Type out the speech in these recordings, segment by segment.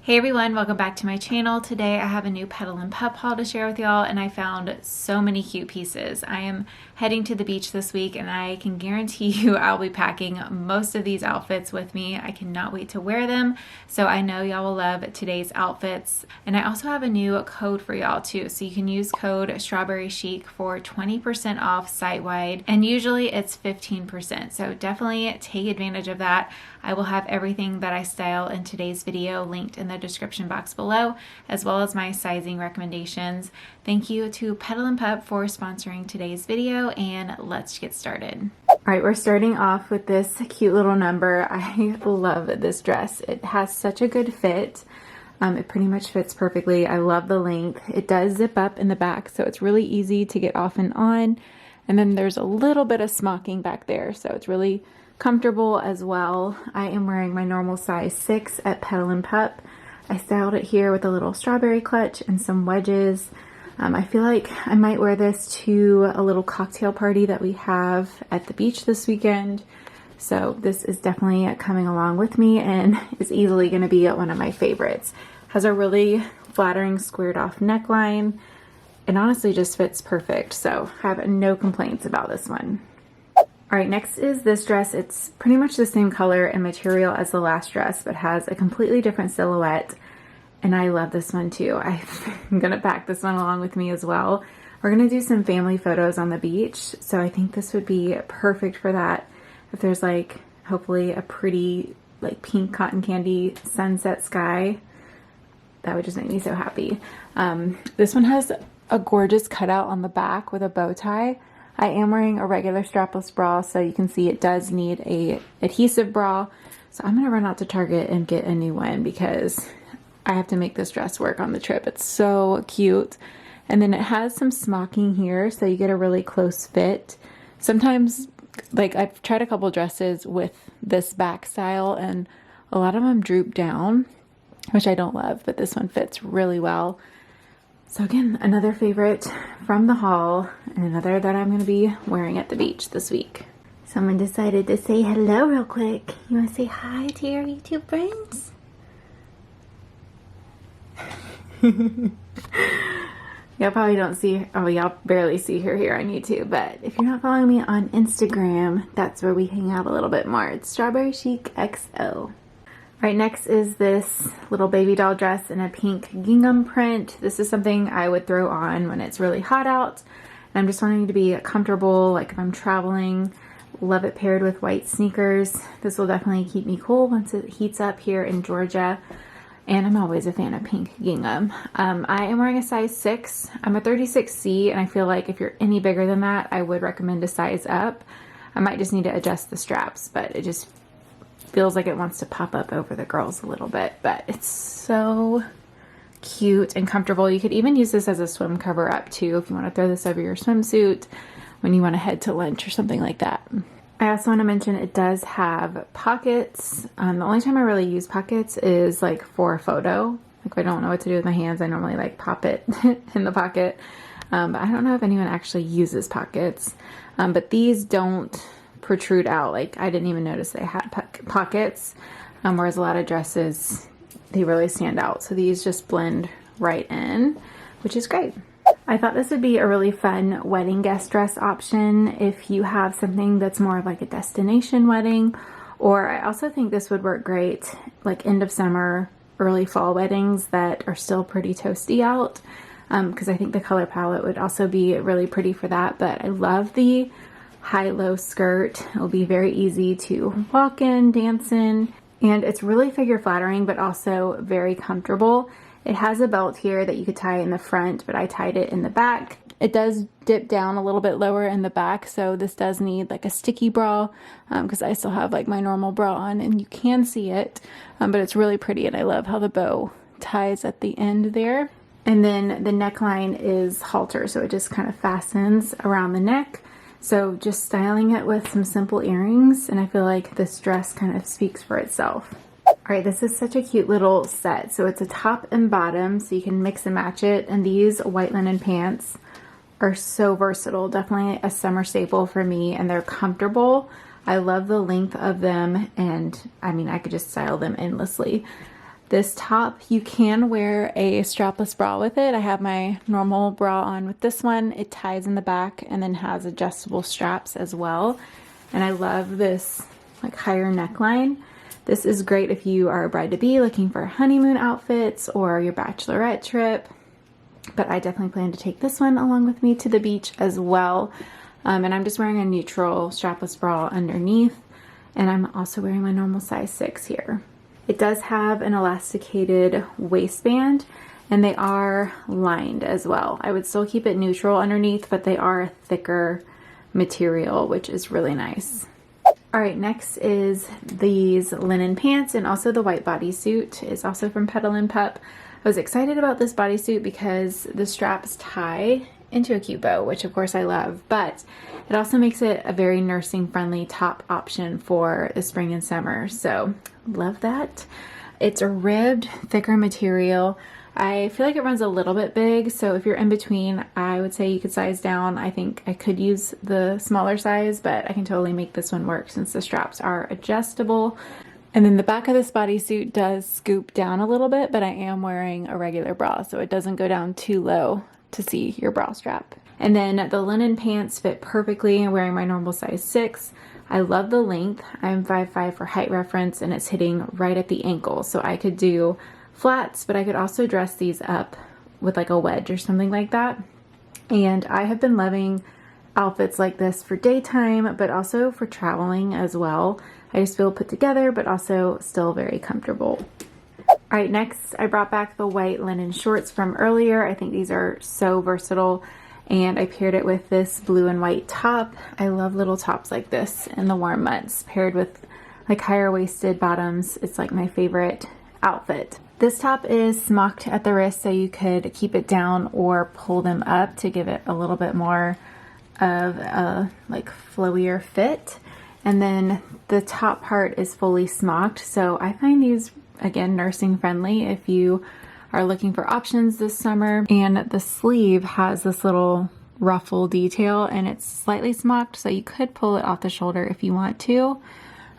Hey everyone, welcome back to my channel. Today I have a new Petal and Pup haul to share with y'all, and I found so many cute pieces. I am heading to the beach this week and I can guarantee you I'll be packing most of these outfits with me. I cannot wait to wear them, so I know y'all will love today's outfits. And I also have a new code for y'all too, so you can use code Strawberry Chic for 20% off site-wide, and usually it's 15%, so definitely take advantage of that. I will have everything that I style in today's video linked in the description box below, as well as my sizing recommendations. Thank you to Petal and Pup for sponsoring today's video, and let's get started. All right, we're starting off with this cute little number. I love this dress. It has such a good fit. It pretty much fits perfectly. I love the length. It does zip up in the back, so it's really easy to get off and on. And then there's a little bit of smocking back there, so it's really comfortable as well. I am wearing my normal size 6 at Petal and Pup. I styled it here with a little strawberry clutch and some wedges. I feel like I might wear this to a little cocktail party that we have at the beach this weekend. So this is definitely coming along with me and is easily going to be one of my favorites. Has a really flattering squared off neckline. It honestly just fits perfect, so I have no complaints about this one. All right, next is this dress. It's pretty much the same color and material as the last dress, but has a completely different silhouette. And I love this one too. I'm gonna pack this one along with me as well. We're gonna do some family photos on the beach, so I think this would be perfect for that. If there's like, hopefully a pretty like pink cotton candy sunset sky, that would just make me so happy. This one has a gorgeous cutout on the back with a bow tie. I am wearing a regular strapless bra, so you can see it does need a adhesive bra. So I'm gonna run out to Target and get a new one because I have to make this dress work on the trip. It's so cute. And then it has some smocking here, so you get a really close fit. Sometimes, like I've tried a couple dresses with this back style and a lot of them droop down, which I don't love, but this one fits really well. So again, another favorite from the haul, and another that I'm going to be wearing at the beach this week. Someone decided to say hello real quick. You want to say hi to your YouTube friends? Y'all probably don't see, oh, y'all barely see her here on YouTube, but if you're not following me on Instagram, that's where we hang out a little bit more. It's Strawberry Chic XO. All right, next is this little baby doll dress in a pink gingham print. This is something I would throw on when it's really hot out. And I'm just wanting to be comfortable, like if I'm traveling. Love it paired with white sneakers. This will definitely keep me cool once it heats up here in Georgia. And I'm always a fan of pink gingham. I am wearing a size 6. I'm a 36C, and I feel like if you're any bigger than that, I would recommend a size up. I might just need to adjust the straps, but it just feels like it wants to pop up over the girls a little bit, but it's so cute and comfortable. You could even use this as a swim cover up too if you want to throw this over your swimsuit when you want to head to lunch or something like that. I also want to mention it does have pockets. The only time I really use pockets is like for a photo. Like if I don't know what to do with my hands, I normally like pop it in the pocket. But I don't know if anyone actually uses pockets. But these don't protrude out. Like I didn't even notice they had pockets, whereas a lot of dresses, they really stand out. So these just blend right in, which is great. I thought this would be a really fun wedding guest dress option if you have something that's more of like a destination wedding, or I also think this would work great like end of summer, early fall weddings that are still pretty toasty out, because I think the color palette would also be really pretty for that. But I love the high-low skirt. It'll be very easy to walk in, dance in, and it's really figure flattering but also very comfortable. It has a belt here that you could tie in the front, but I tied it in the back. It does dip down a little bit lower in the back, so this does need like a sticky bra because I still have like my normal bra on and you can see it, but it's really pretty, and I love how the bow ties at the end there. And then the neckline is halter, so it just kind of fastens around the neck. So just styling it with some simple earrings, and I feel like this dress kind of speaks for itself. All right, this is such a cute little set. So it's a top and bottom, so you can mix and match it. And these white linen pants are so versatile. Definitely a summer staple for me, and they're comfortable. I love the length of them, and I mean, I could just style them endlessly. This top, you can wear a strapless bra with it. I have my normal bra on with this one. It ties in the back and then has adjustable straps as well. And I love this like higher neckline. This is great if you are a bride-to-be looking for honeymoon outfits or your bachelorette trip. But I definitely plan to take this one along with me to the beach as well. And I'm just wearing a neutral strapless bra underneath. And I'm also wearing my normal size 6 here. It does have an elasticated waistband and they are lined as well. I would still keep it neutral underneath, but they are a thicker material, which is really nice. All right, next is these linen pants and also the white bodysuit is also from Petal and Pup. I was excited about this bodysuit because the straps tie into a cute bow, which of course I love, but it also makes it a very nursing friendly top option for the spring and summer. So love that. It's a ribbed, thicker material. I feel like it runs a little bit big, so if you're in between, I would say you could size down. I think I could use the smaller size, but I can totally make this one work since the straps are adjustable. And then the back of this bodysuit does scoop down a little bit, but I am wearing a regular bra, so it doesn't go down too low to see your bra strap. And then the linen pants fit perfectly. I'm wearing my normal size 6. I love the length. I'm 5'5" for height reference and it's hitting right at the ankle. So I could do flats, but I could also dress these up with like a wedge or something like that. And I have been loving outfits like this for daytime, but also for traveling as well. I just feel put together, but also still very comfortable. All right, next I brought back the white linen shorts from earlier. I think these are so versatile and I paired it with this blue and white top. I love little tops like this in the warm months paired with like higher waisted bottoms. It's like my favorite outfit. This top is smocked at the wrist so you could keep it down or pull them up to give it a little bit more of a like flowier fit. And then the top part is fully smocked. So I find these again nursing friendly if you are looking for options this summer. And the sleeve has this little ruffle detail and it's slightly smocked, so you could pull it off the shoulder if you want to,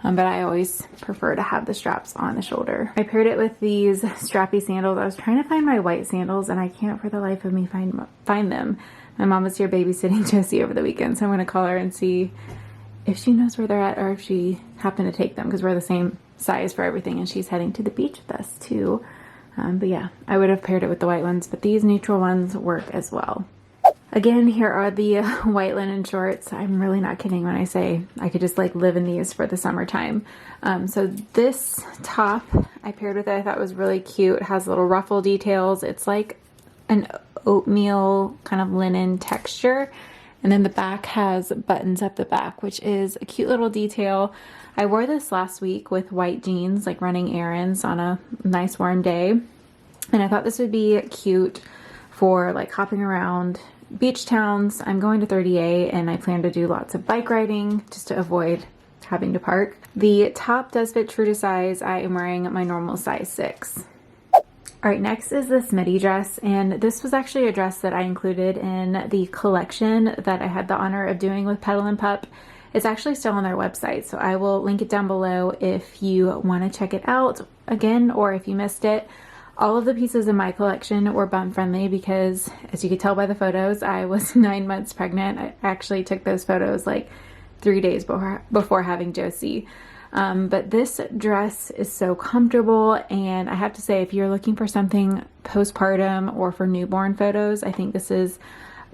but I always prefer to have the straps on the shoulder. I paired it with these strappy sandals. I was trying to find my white sandals and I can't for the life of me find them. My mom was here babysitting Josie over the weekend, so I'm going to call her and see if she knows where they're at or if she happened to take them, because we're the same size for everything and she's heading to the beach with us too. But yeah, I would have paired it with the white ones, but these neutral ones work as well. Again, here are the white linen shorts. I'm really not kidding when I say I could just like live in these for the summertime. So this top I paired with it. I thought was really cute. It has little ruffle details. It's like an oatmeal kind of linen texture. And then the back has buttons up the back, which is a cute little detail. I wore this last week with white jeans, like running errands on a nice warm day. And I thought this would be cute for like hopping around beach towns. I'm going to 30A and I plan to do lots of bike riding just to avoid having to park. The top does fit true to size. I am wearing my normal size 6. All right, next is this midi dress, and this was actually a dress that I included in the collection that I had the honor of doing with Petal and Pup. It's actually still on their website, so I will link it down below if you want to check it out again or if you missed it. All of the pieces in my collection were bum friendly because, as you could tell by the photos, I was 9 months pregnant. I actually took those photos like 3 days before having Josie. But this dress is so comfortable, and I have to say, if you're looking for something postpartum or for newborn photos, I think this is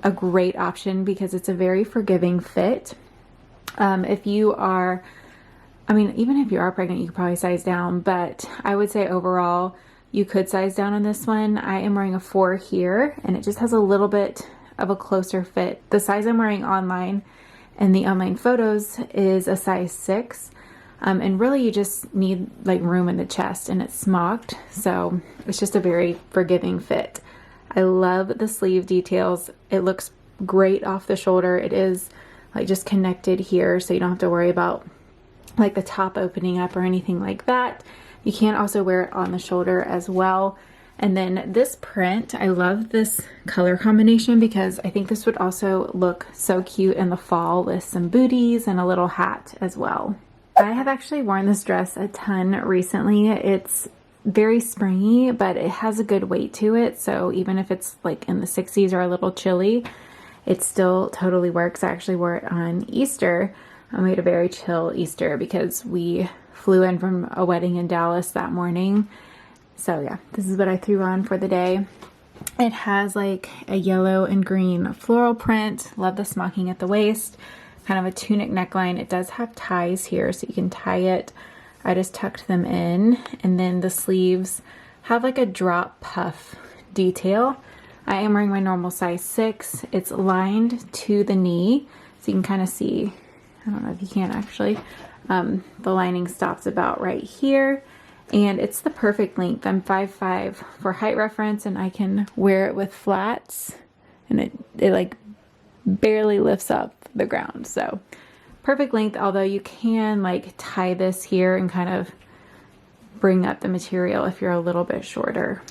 a great option because it's a very forgiving fit. If you are, I mean, even if you are pregnant, you could probably size down, but I would say overall, you could size down on this one. I am wearing a 4 here, and it just has a little bit of a closer fit. The size I'm wearing online and the online photos is a size 6. And really you just need like room in the chest, and it's smocked, so it's just a very forgiving fit. I love the sleeve details. It looks great off the shoulder. It is like just connected here, so you don't have to worry about like the top opening up or anything like that. You can also wear it on the shoulder as well. And then this print, I love this color combination because I think this would also look so cute in the fall with some booties and a little hat as well. I have actually worn this dress a ton recently. It's very springy, but it has a good weight to it. So even if it's like in the 60s or a little chilly, it still totally works. I actually wore it on Easter. We had a very chill Easter because we flew in from a wedding in Dallas that morning. So yeah, this is what I threw on for the day. It has like a yellow and green floral print. Love the smocking at the waist. Kind of a tunic neckline. It does have ties here, so you can tie it. I just tucked them in. And then the sleeves have like a drop puff detail. I am wearing my normal size 6. It's lined to the knee, so you can kind of see, I don't know if you can actually, the lining stops about right here, and it's the perfect length. I'm 5'5" for height reference, and I can wear it with flats, and it like barely lifts up the ground, so perfect length, although you can like tie this here and kind of bring up the material if you're a little bit shorter.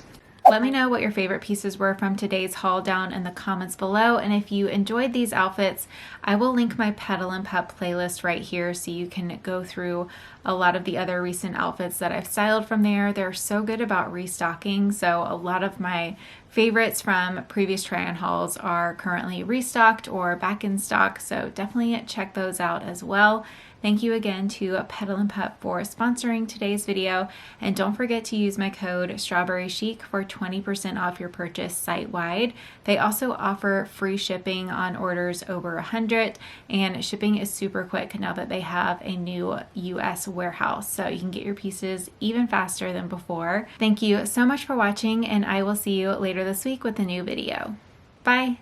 Let me know what your favorite pieces were from today's haul down in the comments below. And if you enjoyed these outfits, I will link my Petal and Pup playlist right here so you can go through a lot of the other recent outfits that I've styled from there. They're so good about restocking. So a lot of my favorites from previous try-on hauls are currently restocked or back in stock. So definitely check those out as well. Thank you again to Petal and Pup for sponsoring today's video, and don't forget to use my code Strawberry Chic for 20% off your purchase site-wide. They also offer free shipping on orders over 100, and shipping is super quick now that they have a new US warehouse, so you can get your pieces even faster than before. Thank you so much for watching, and I will see you later this week with a new video. Bye!